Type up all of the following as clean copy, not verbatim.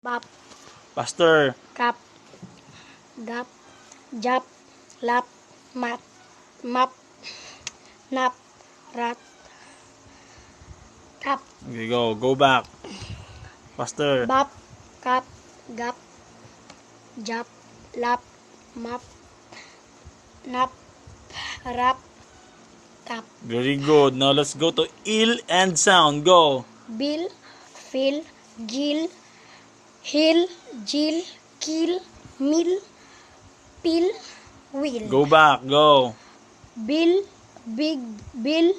Bap, Pastor. kap, gap, jap, lap, mat, map, nap, rat, tap. Okay, go. Go back. Pastor. Bap, kap, gap, jap, lap, map, nap, rap, tap. Very good. Now let's go to ill and sound. Go. Bill, fill, gill, hill, jill, kill, mill, pill, wheel. Go back. Go. Bill, big, bill,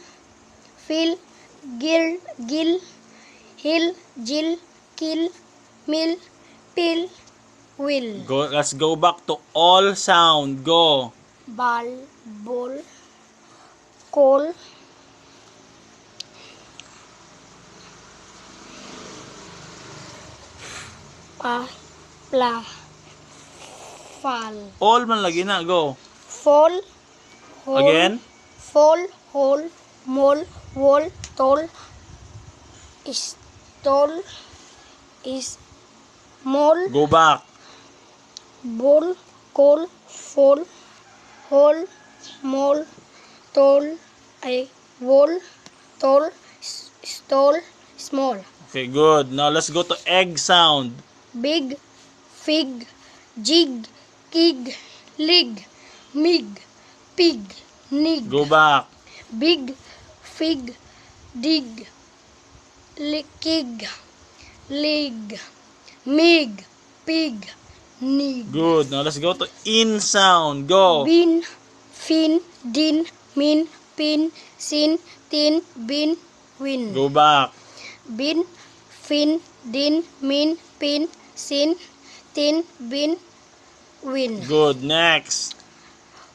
fill, gill, hill, jill, kill, mill, pill, wheel. Go. Let's go back to all sound. Go. Ball, ball, call, pa, pla, fall, All man lagi na. Go. fall, hole, Again. fall, hole, mole, wall, toll, stall, is, mole, Go back. ball, call, fall, hole, mole, toll, wall, toll, stall, small. Okay, good. Now let's go to egg sound. Big, fig, jig, kig, lig, mig, pig, nig. Go back. Big, fig, dig, kig, lig, mig, pig, nig. Good. Now let's go to in sound. Go. Bin, fin, din, min, pin, sin, tin, bin, win. Go back. Bin, fin, din, min, pin, sin, tin, bin, win. Good. Next.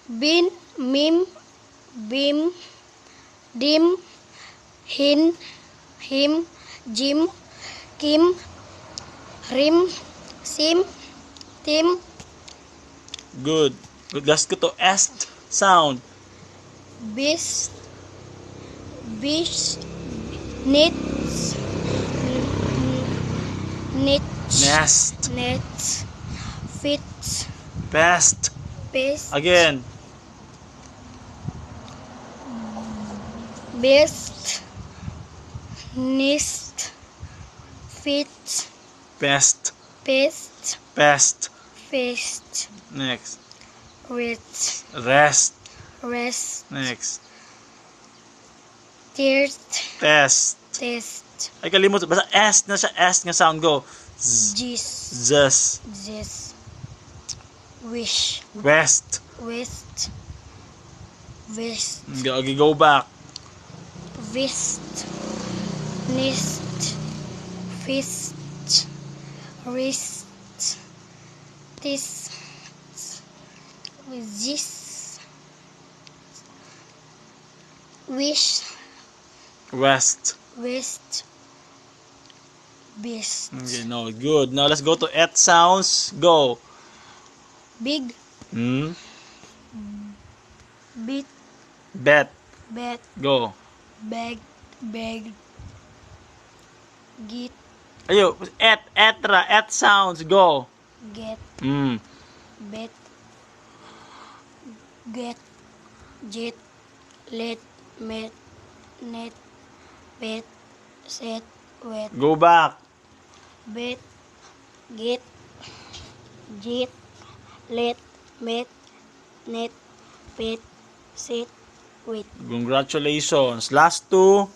Bin, mim, bim, dim, hin, him, jim, kim, rim, sim, tim, Good. Good. Let's go to est sound. bis, bish, nits, nits, Nest. nets, fits, Best. best, Again. best, nest, fits, Best. best, Best. fest, Next. rest, Rest. rest, Next. thirst, Test. test, Ay, kalimut. Basta est na siya. Est nga sound. Go. Z. gis, Zes. zis, wish, West. west, west, Go, okay, go back. vest, nest, fist, wrist, this, this, wish, West. west, beast. Okay, no. Good. Now let's go to et sounds. Go. Big, Hmm. bit, Bet. bet, Go. bag, bag, git, Ayo. Etra. Et sounds. Go. get, Hmm. bet, get, jet, let, met, net, bet, set, wet, Go back. bet, get, jet, let, met, net, bet, set, wet. Congratulations. Last two.